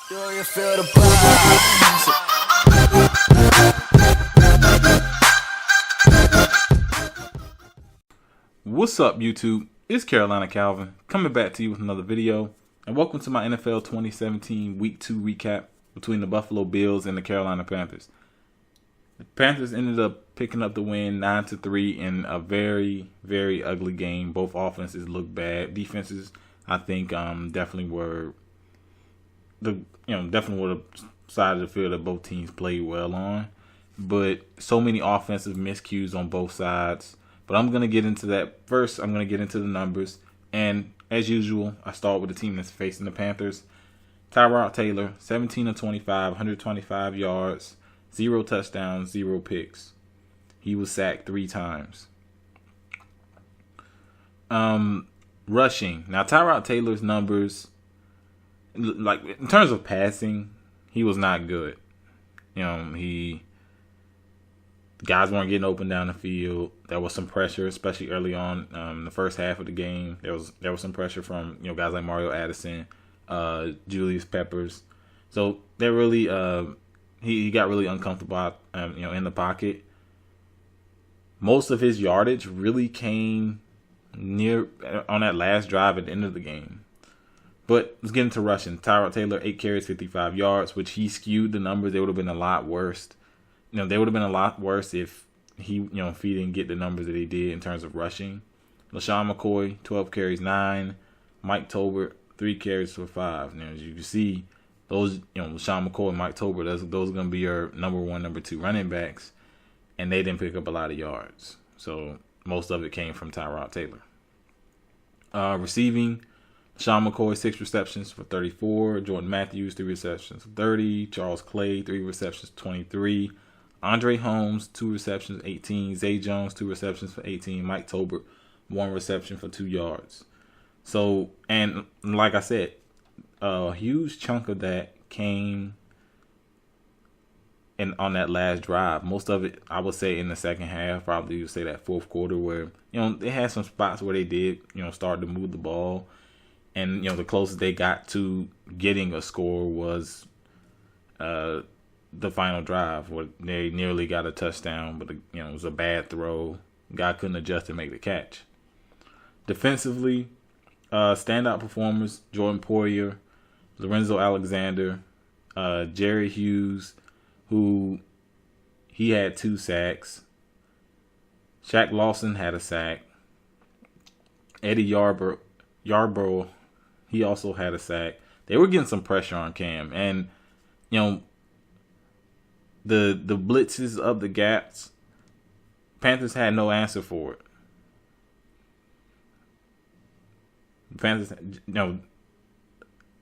Do you feel the vibes? What's up, YouTube? It's Carolina Calvin coming back to you with another video, and welcome to my NFL 2017 Week 2 recap between the Buffalo Bills and the Carolina Panthers. The Panthers ended up picking up the win 9-3 in a very, very ugly game. Both offenses looked bad. Defenses, I think, definitely were the side of the field that both teams played well on. But so many offensive miscues on both sides. But I'm going to get into that. First, I'm going to get into the numbers. And as usual, I start with the team that's facing the Panthers. Tyrod Taylor, 17 of 25, 125 yards, 0 touchdowns, 0 picks. He was sacked 3 times. Rushing. Now, Tyrod Taylor's numbers, like in terms of passing, he was not good. Guys weren't getting open down the field. There was some pressure, especially early on in the first half of the game. There was some pressure from guys like Mario Addison, Julius Peppers. So they really he got really uncomfortable in the pocket. Most of his yardage really came near on that last drive at the end of the game. But let's get into rushing. Tyrod Taylor, 8 carries, 55 yards, which he skewed the numbers. They would have been a lot worse. They would have been a lot worse if he didn't get the numbers that he did in terms of rushing. LaShawn McCoy, 12 carries, 9. Mike Tolbert, 3 carries for 5. Now, as you can see, those, LaShawn McCoy and Mike Tolbert, those are going to be your number 1, number 2 running backs, and they didn't pick up a lot of yards. So most of it came from Tyrod Taylor. Receiving, LaShawn McCoy, 6 receptions for 34. Jordan Matthews, 3 receptions for 30. Charles Clay, 3 receptions, 23. Andre Holmes, 2 receptions, 18. Zay Jones, 2 receptions for 18. Mike Tolbert, 1 reception for 2 yards. So, and like I said, a huge chunk of that came on that last drive. Most of it, I would say, in the second half. Probably you would say that fourth quarter where they had some spots where they did start to move the ball, and the closest they got to getting a score was the final drive where they nearly got a touchdown, but it was a bad throw. Guy couldn't adjust to make the catch. Defensively, standout performers: Jordan Poyer, Lorenzo Alexander, Jerry Hughes, who he had 2 sacks. Shaq Lawson had a sack. Eddie Yarbrough, he also had a sack. They were getting some pressure on Cam, and the blitzes of the gaps, Panthers had no answer for it. Panthers,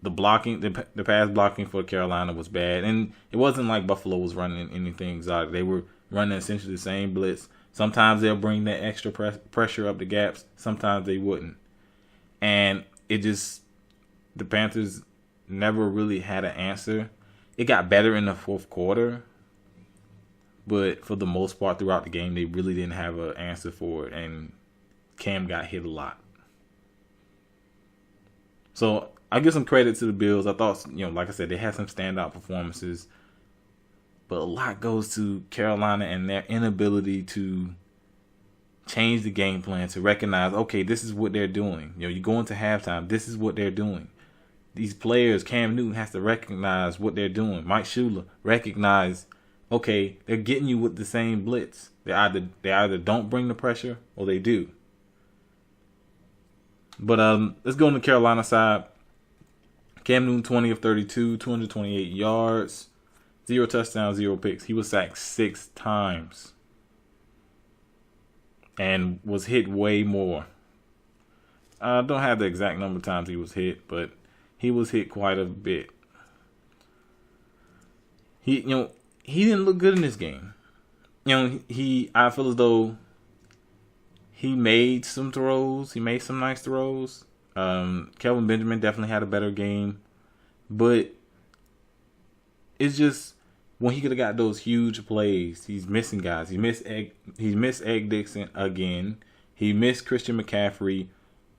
the blocking, the pass blocking for Carolina was bad, and it wasn't like Buffalo was running anything exotic. They were running essentially the same blitz. Sometimes they'll bring that extra pressure up the gaps. Sometimes they wouldn't, and the Panthers never really had an answer. It got better in the fourth quarter, but for the most part throughout the game, they really didn't have an answer for it, and Cam got hit a lot. So I give some credit to the Bills. I thought, like I said, they had some standout performances, but a lot goes to Carolina and their inability to change the game plan, to recognize, okay, this is what they're doing. You go into halftime, this is what they're doing. These players, Cam Newton has to recognize what they're doing. Mike Shula recognize, okay, they're getting you with the same blitz. They either don't bring the pressure or they do. But let's go on the Carolina side. Cam Newton, 20 of 32, 228 yards, 0 touchdowns, 0 picks. He was sacked 6 times and was hit way more. I don't have the exact number of times he was hit, but he was hit quite a bit. He didn't look good in this game. I feel as though he made some throws. He made some nice throws. Kelvin Benjamin definitely had a better game, but it's just when he could have got those huge plays, he's missing guys. He missed Egg Dixon again. He missed Christian McCaffrey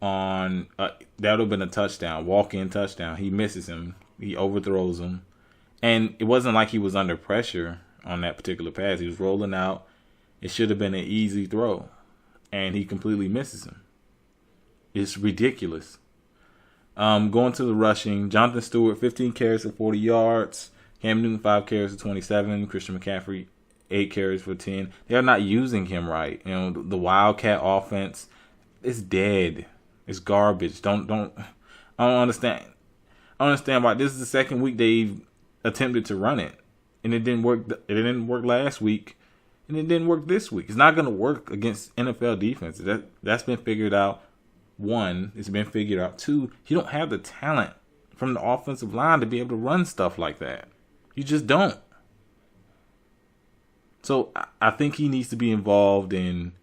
on that would have been a touchdown, walk-in touchdown. He misses him. He overthrows him. And it wasn't like he was under pressure on that particular pass. He was rolling out. It should have been an easy throw. And he completely misses him. It's ridiculous. Going to the rushing, Jonathan Stewart, 15 carries for 40 yards. Cam Newton, 5 carries for 27. Christian McCaffrey, 8 carries for 10. They're not using him right. You know, the Wildcat offense is dead. It's garbage. I don't understand. I don't understand why this is the second week they've attempted to run it, and it didn't work. It didn't work last week, and it didn't work this week. It's not going to work against NFL defenses. That's been figured out. One, it's been figured out. Two, you don't have the talent from the offensive line to be able to run stuff like that. You just don't. So I think he needs to be involved in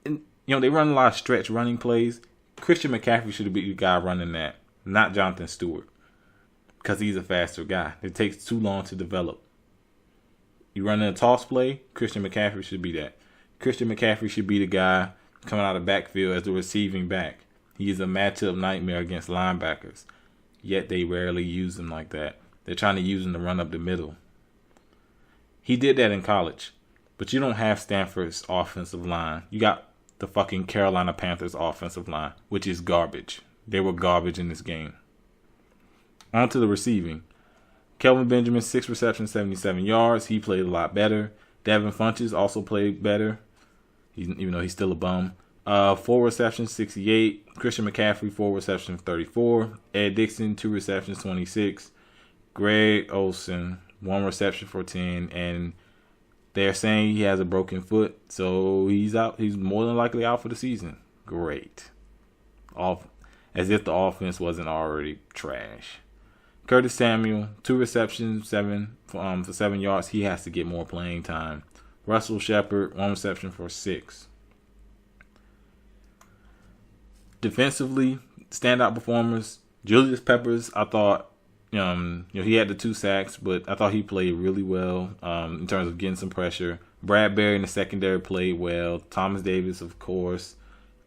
you know, they run a lot of stretch running plays. Christian McCaffrey should be the guy running that, not Jonathan Stewart, because he's a faster guy. It takes too long to develop. You run a toss play, Christian McCaffrey should be that. Christian McCaffrey should be the guy coming out of the backfield as the receiving back. He is a matchup nightmare against linebackers, yet they rarely use him like that. They're trying to use him to run up the middle. He did that in college, but you don't have Stanford's offensive line. You got the fucking Carolina Panthers offensive line, which is garbage. They were garbage in this game. On to the receiving. Kelvin Benjamin, 6 receptions, 77 yards. He played a lot better. Devin Funchess also played better, even though he's still a bum. 4 receptions, 68. Christian McCaffrey, 4 receptions, 34. Ed Dixon, 2 receptions, 26. Greg Olsen, 1 reception for 10. And they're saying he has a broken foot, so he's out. He's more than likely out for the season. Great. As if the offense wasn't already trash. Curtis Samuel, 2 receptions, 7 for 7 yards. He has to get more playing time. Russell Shepard, 1 reception for 6. Defensively, standout performers. Julius Peppers, I thought, he had the 2 sacks, but I thought he played really well in terms of getting some pressure. Brad Berry in the secondary played well. Thomas Davis, of course.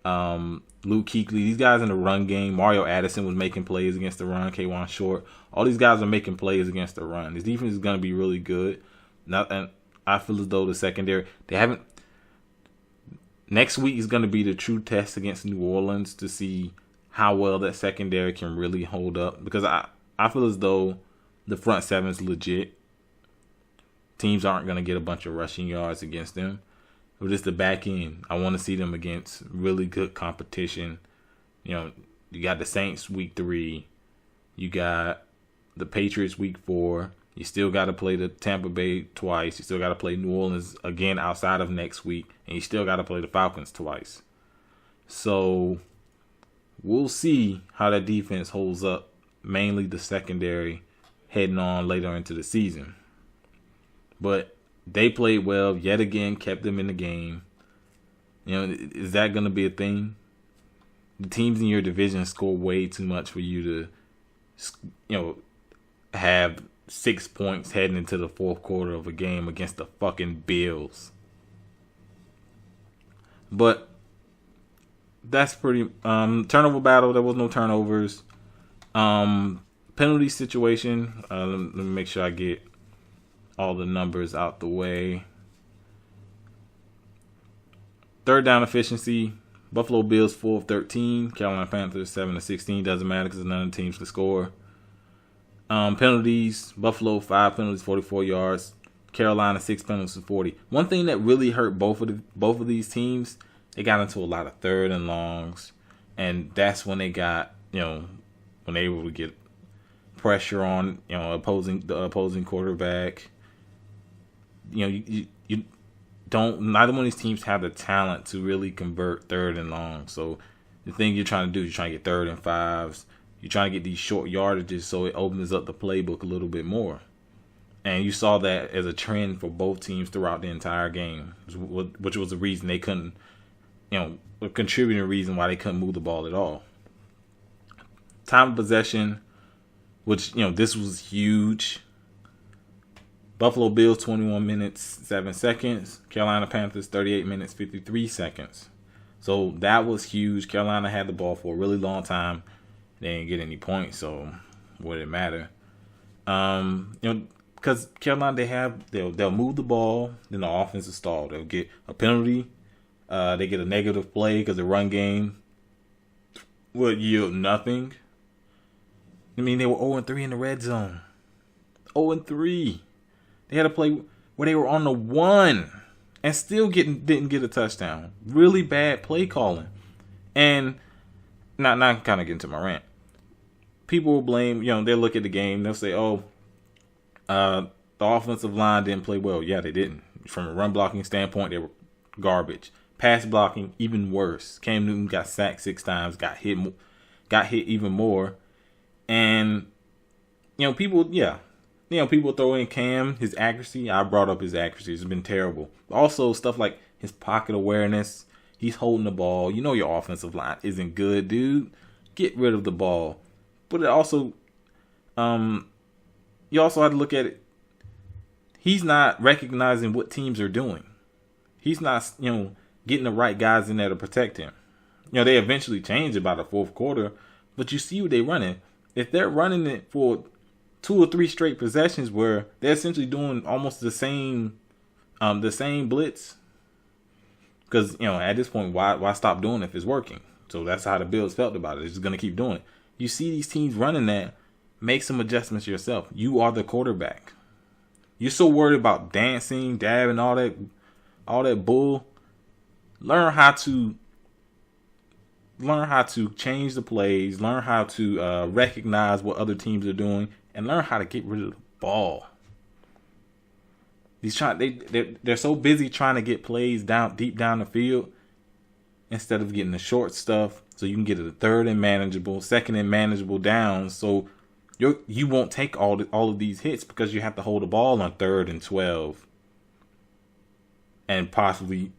Luke Kuechly. These guys in the run game. Mario Addison was making plays against the run. K'Wan Short. All these guys are making plays against the run. This defense is going to be really good. And I feel as though the secondary, they haven't. Next week is going to be the true test against New Orleans to see how well that secondary can really hold up. Because I feel as though the front seven is legit. Teams aren't going to get a bunch of rushing yards against them. But just the back end, I want to see them against really good competition. You got the Saints week 3. You got the Patriots week 4. You still got to play the Tampa Bay twice. You still got to play New Orleans again outside of next week. And you still got to play the Falcons twice. So we'll see how that defense holds up. Mainly the secondary heading on later into the season. But they played well yet again, kept them in the game. Is that going to be a thing? The teams in your division score way too much for you to, have 6 points heading into the fourth quarter of a game against the fucking Bills. But that's pretty turnover battle. There was no turnovers. Penalty situation. Let me make sure I get all the numbers out the way. Third down efficiency. Buffalo Bills 4 of 13. Carolina Panthers 7 of 16. Doesn't matter because none of the teams can score. Penalties. Buffalo 5 penalties, 44 yards. Carolina 6 penalties, 40. One thing that really hurt both of these teams, they got into a lot of 3rd and longs, and that's when they got when they were able to get pressure on the opposing quarterback. You don't. Neither one of these teams have the talent to really convert 3rd and long. So the thing you're trying to do is you're trying to get 3rd and 5s. You're trying to get these short yardages so it opens up the playbook a little bit more. And you saw that as a trend for both teams throughout the entire game, which was the reason they couldn't, a contributing reason why they couldn't move the ball at all. Time of possession, which, this was huge. Buffalo Bills, 21 minutes, 7 seconds. Carolina Panthers, 38 minutes, 53 seconds. So that was huge. Carolina had the ball for a really long time. They didn't get any points, so would it matter? Because Carolina, they'll move the ball, then the offense is stalled. They'll get a penalty, they get a negative play because the run game would yield nothing. I mean, they were 0-3 in the red zone. 0-3. They had a play where they were on the 1 and still didn't get a touchdown. Really bad play calling. And not kind of getting to my rant. People will blame, they look at the game, they'll say, the offensive line didn't play well. Yeah, they didn't. From a run blocking standpoint, they were garbage. Pass blocking, even worse. Cam Newton got sacked 6 times, got hit even more. And, people throw in Cam, his accuracy. I brought up his accuracy. It's been terrible. Also, stuff like his pocket awareness. He's holding the ball. Your offensive line isn't good, dude. Get rid of the ball. But it also, you also have to look at it. He's not recognizing what teams are doing. He's not, getting the right guys in there to protect him. They eventually change it by the fourth quarter, but you see what they're running. If they're running it for 2 or 3 straight possessions where they're essentially doing almost the same blitz, because at this point, why stop doing it if it's working? So that's how the Bills felt about it. They're just gonna keep doing it. You see these teams running that, make some adjustments yourself. You are the quarterback. You're so worried about dancing, dabbing, all that bull. Learn how to change the plays, learn how to recognize what other teams are doing, and learn how to get rid of the ball. They're so busy trying to get plays deep down the field instead of getting the short stuff so you can get a third and manageable, second and manageable downs, so you won't take all of these hits because you have to hold the ball on 3rd and 12, and possibly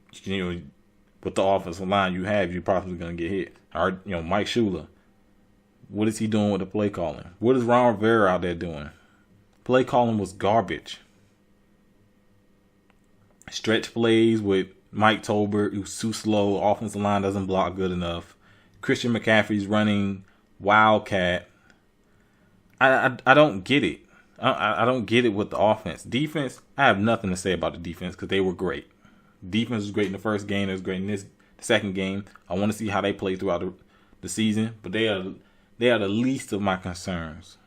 with the offensive line you have, you're probably going to get hit. Or, Mike Shula, what is he doing with the play calling? What is Ron Rivera out there doing? Play calling was garbage. Stretch plays with Mike Tolbert, who's too slow. Offensive line doesn't block good enough. Christian McCaffrey's running Wildcat. I don't get it. I don't get it with the offense. Defense, I have nothing to say about the defense because they were great. Defense was great in the first game. It was great in the second game. I want to see how they play throughout the season, but they are the least of my concerns.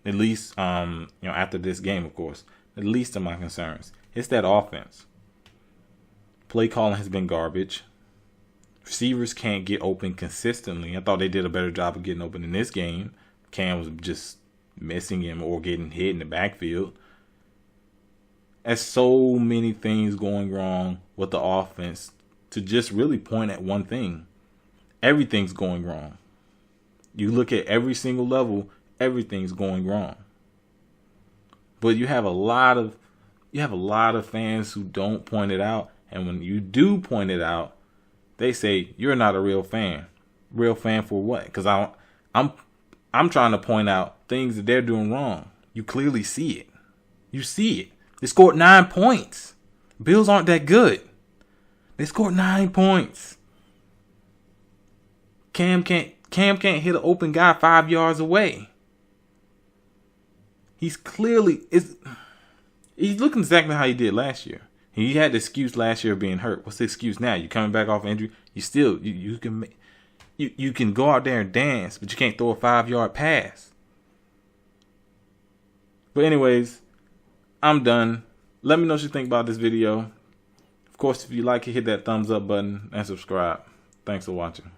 At least, after this game, of course, the least of my concerns. It's that offense. Play calling has been garbage. Receivers can't get open consistently. I thought they did a better job of getting open in this game. Cam was just missing him or getting hit in the backfield. There's so many things going wrong with the offense to just really point at one thing. Everything's going wrong. You look at every single level, everything's going wrong. But you have a lot of fans who don't point it out, and when you do point it out, they say you're not a real fan. Real fan for what? Because I'm trying to point out things that they're doing wrong. You clearly see it. You see it. They scored 9 points. Bills aren't that good. They scored 9 points. Cam can't hit an open guy 5 yards away. He's looking exactly how he did last year. He had the excuse last year of being hurt. What's the excuse now? You coming back off injury? You can go out there and dance, but you can't throw a 5-yard pass. But anyways, I'm done. Let me know what you think about this video. Of course, if you like it, hit that thumbs up button and subscribe. Thanks for watching.